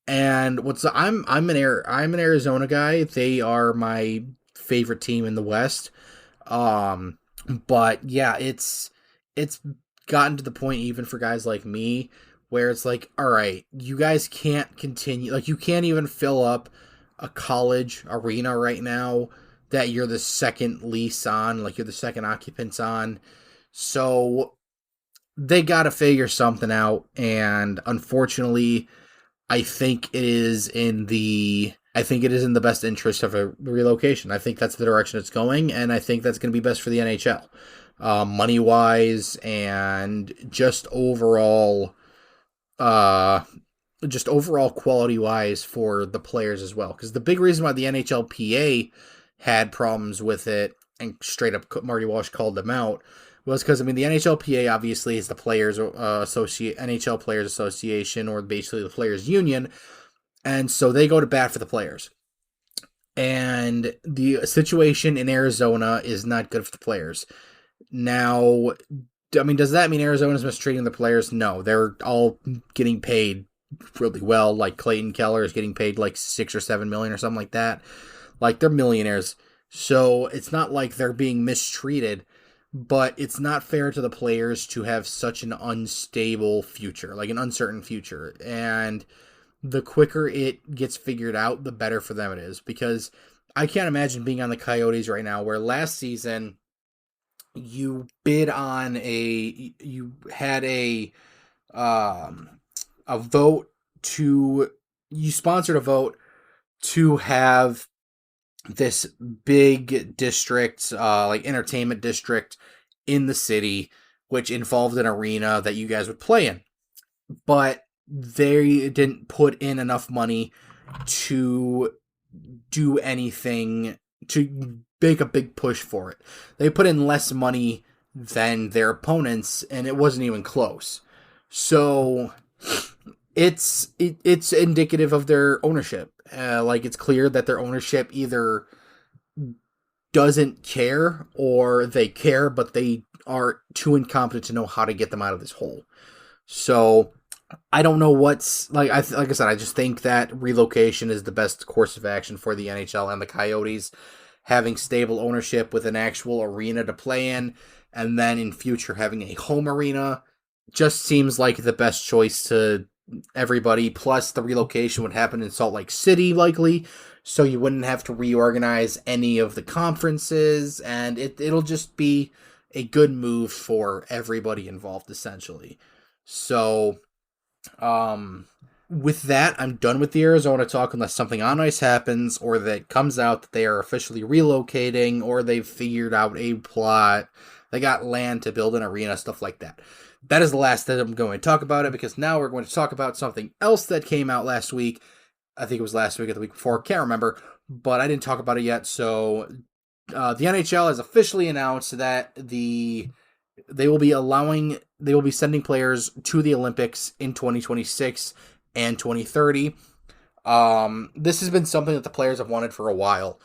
And I'm an Arizona guy. They are my favorite team in the West. But yeah, it's gotten to the point, even for guys like me, where it's like, all right, you guys can't continue. Like, you can't even fill up a college arena right now that you're the second lease on, like you're the second occupants on. So they got to figure something out. And unfortunately, I think it is in the best interest of a relocation. I think that's the direction it's going, and I think that's going to be best for the NHL, money wise, and just overall quality wise for the players as well. Because the big reason why the NHLPA had problems with it, and straight up Marty Walsh called them out, was because, the NHLPA obviously is the NHL Players Association, or basically the Players Union, and so they go to bat for the players. And the situation in Arizona is not good for the players. Now, does that mean Arizona's mistreating the players? No, they're all getting paid really well. Like Clayton Keller is getting paid like $6 or $7 million or something like that. Like, they're millionaires. So it's not like they're being mistreated, but it's not fair to the players to have such an unstable future, like an uncertain future. And the quicker it gets figured out, the better for them it is. Because I can't imagine being on the Coyotes right now, where last season you had a vote you sponsored a vote to have this big district, like entertainment district in the city, which involved an arena that you guys would play in. But they didn't put in enough money to do anything, to make a big push for it. They put in less money than their opponents, and it wasn't even close. So it's indicative of their ownership. It's clear that their ownership either doesn't care, or they care, but they are too incompetent to know how to get them out of this hole. So I don't know what's like. Like I said, I just think that relocation is the best course of action for the NHL and the Coyotes. Having stable ownership with an actual arena to play in, and then in future having a home arena, just seems like the best choice to everybody. Plus, the relocation would happen in Salt Lake City, likely, so you wouldn't have to reorganize any of the conferences, and it'll just be a good move for everybody involved, essentially. So, with that, I'm done with the Arizona talk unless something on ice happens or that comes out that they are officially relocating or they've figured out a plot. They got land to build an arena, stuff like that. That is the last that I'm going to talk about it because now we're going to talk about something else that came out last week. I think it was last week or the week before. Can't remember, but I didn't talk about it yet. So the NHL has officially announced that they will be sending players to the Olympics in 2026 and 2030. This has been something that the players have wanted for a while.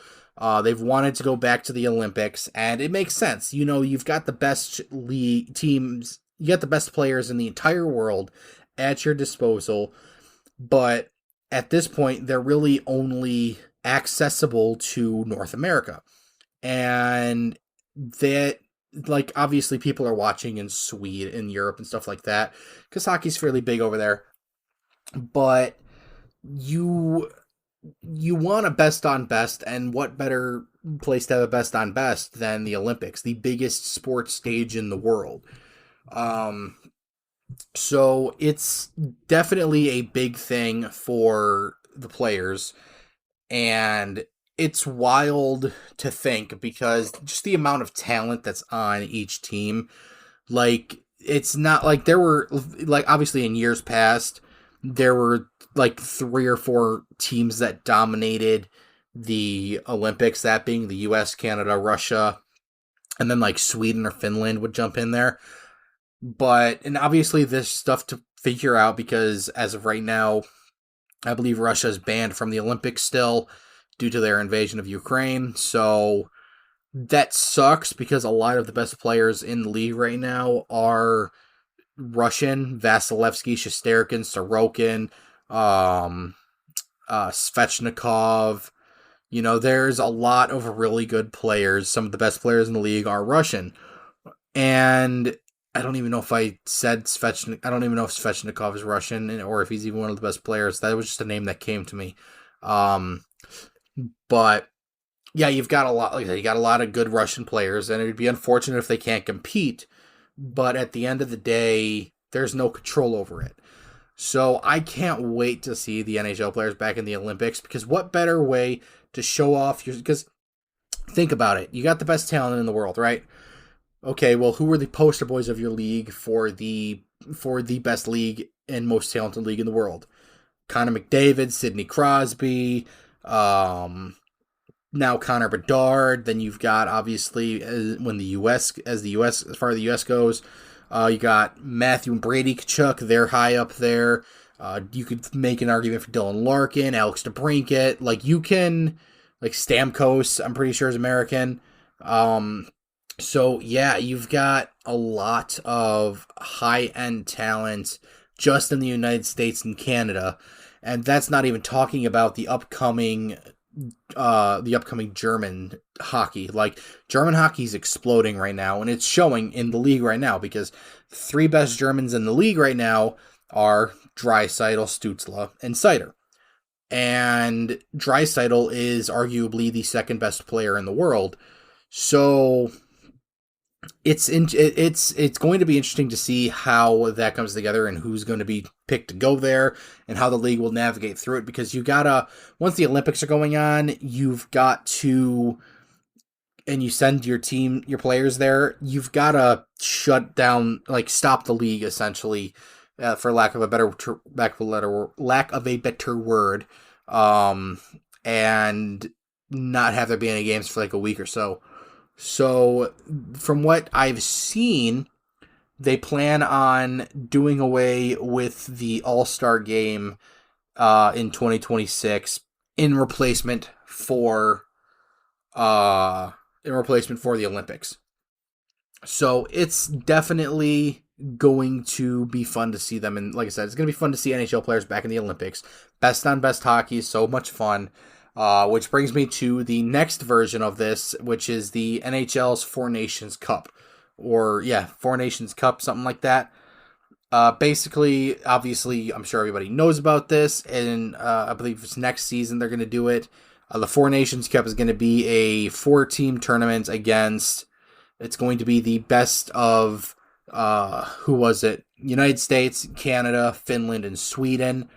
They've wanted to go back to the Olympics, and it makes sense. You know, you've got the best league teams, you got the best players in the entire world at your disposal, but at this point, they're really only accessible to North America. And that, like, obviously people are watching in Sweden, in Europe and stuff like that, because hockey's fairly big over there. But you want a best on best, and what better place to have a best on best than the Olympics, the biggest sports stage in the world. So it's definitely a big thing for the players, and it's wild to think because just the amount of talent that's on each team, like, it's not like there were, like, obviously in years past, there were like 3 or 4 teams that dominated the Olympics, that being the US, Canada, Russia, and then like Sweden or Finland would jump in there. And obviously there's stuff to figure out because as of right now, I believe Russia is banned from the Olympics still due to their invasion of Ukraine. So that sucks because a lot of the best players in the league right now are Russian. Vasilevsky, Shesterkin, Sorokin, Svechnikov. You know, there's a lot of really good players. Some of the best players in the league are Russian. And I don't even know if I said Svechnikov. I don't even know if Svechnikov is Russian or if he's even one of the best players. That was just a name that came to me. But yeah, you've got a lot. Like you got a lot of good Russian players, and it'd be unfortunate if they can't compete. But at the end of the day, there's no control over it. So I can't wait to see the NHL players back in the Olympics because what better way to show off your? Because think about it, you got the best talent in the world, right? Okay, well, who are the poster boys of your league for the best league and most talented league in the world? Connor McDavid, Sidney Crosby, now Connor Bedard. Then you've got obviously as far as the US goes, you got Matthew and Brady Tkachuk. They're high up there. You could make an argument for Dylan Larkin, Alex DeBrincat. Like you can, like Stamkos. I'm pretty sure is American. So yeah, you've got a lot of high-end talent just in the United States and Canada, and that's not even talking about the upcoming German hockey. Like German hockey is exploding right now, and it's showing in the league right now because the 3 best Germans in the league right now are Draisaitl, Stützle, and Seider. And Draisaitl is arguably the second best player in the world. So it's going to be interesting to see how that comes together and who's going to be picked to go there and how the league will navigate through it, because you gotta, once the Olympics are going on, you've got to, and you send your players there, you've got to shut down, like stop the league essentially, for lack of a better word, and not have there be any games for like a week or so. So, from what I've seen, they plan on doing away with the All-Star game in 2026 in replacement for the Olympics. So it's definitely going to be fun to see them. And like I said, it's going to be fun to see NHL players back in the Olympics. Best on best hockey is so much fun. Which brings me to the next version of this, which is the NHL's Four Nations Cup. Four Nations Cup, something like that. Basically, obviously, I'm sure everybody knows about this, and I believe it's next season they're going to do it. The Four Nations Cup is going to be a 4-team tournament it's going to be the best of, United States, Canada, Finland, and Sweden,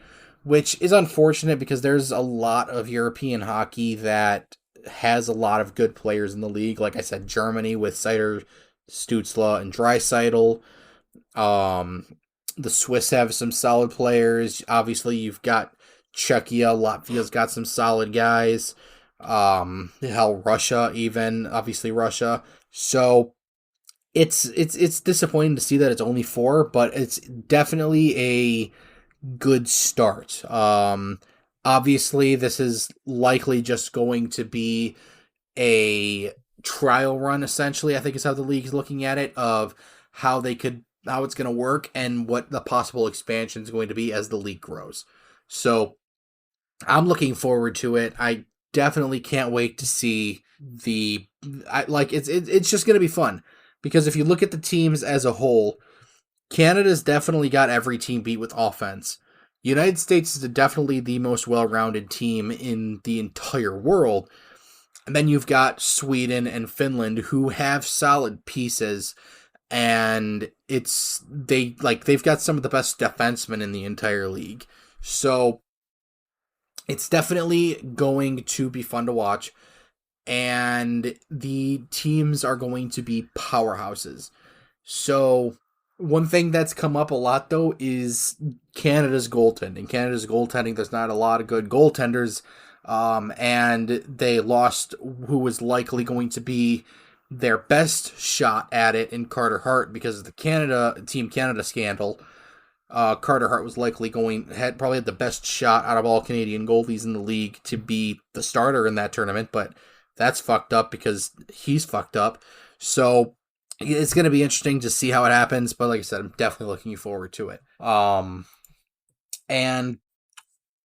which is unfortunate because there's a lot of European hockey that has a lot of good players in the league. Like I said, Germany with Seider, Stützle, and Draisaitl. The Swiss have some solid players. Obviously, you've got Czechia. Latvia's got some solid guys. Russia even. Obviously, Russia. So it's disappointing to see that it's only 4, but it's definitely a good start. Obviously, this is likely just going to be a trial run, essentially, I think is how the league is looking at it, of how it's going to work and what the possible expansion is going to be as the league grows. So I'm looking forward to it. I definitely can't wait to see it's just going to be fun, because if you look at the teams as a whole, Canada's definitely got every team beat with offense. United States is definitely the most well-rounded team in the entire world. And then you've got Sweden and Finland, who have solid pieces, and they've got some of the best defensemen in the entire league. So it's definitely going to be fun to watch, and the teams are going to be powerhouses. So one thing that's come up a lot, though, is Canada's goaltending. There's not a lot of good goaltenders, and they lost who was likely going to be their best shot at it in Carter Hart because of the Team Canada scandal. Carter Hart was probably had the best shot out of all Canadian goalies in the league to be the starter in that tournament, but that's fucked up because he's fucked up. So it's going to be interesting to see how it happens, but like I said, I'm definitely looking forward to it. And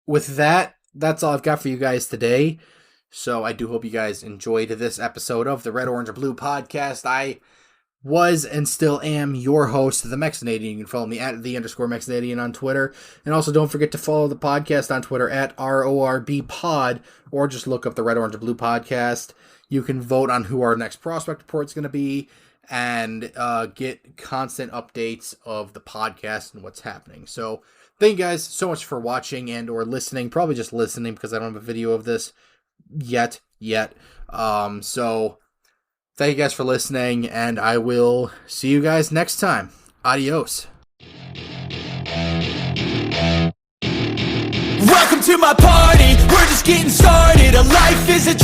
with that, that's all I've got for you guys today. So I do hope you guys enjoyed this episode of the Red, Orange, and Blue podcast. I was and still am your host, the Mexanadian. You can follow me at @the_Mexanadian on Twitter. And also don't forget to follow the podcast on Twitter at RORBpod, or just look up the Red, Orange, and Blue podcast. You can vote on who our next prospect report is going to be, and get constant updates of the podcast and what's happening. So thank you guys so much for watching and or listening. Probably just listening because I don't have a video of this yet. So thank you guys for listening, and I will see you guys next time. Adios. Welcome to my party, we're just getting started. A life is a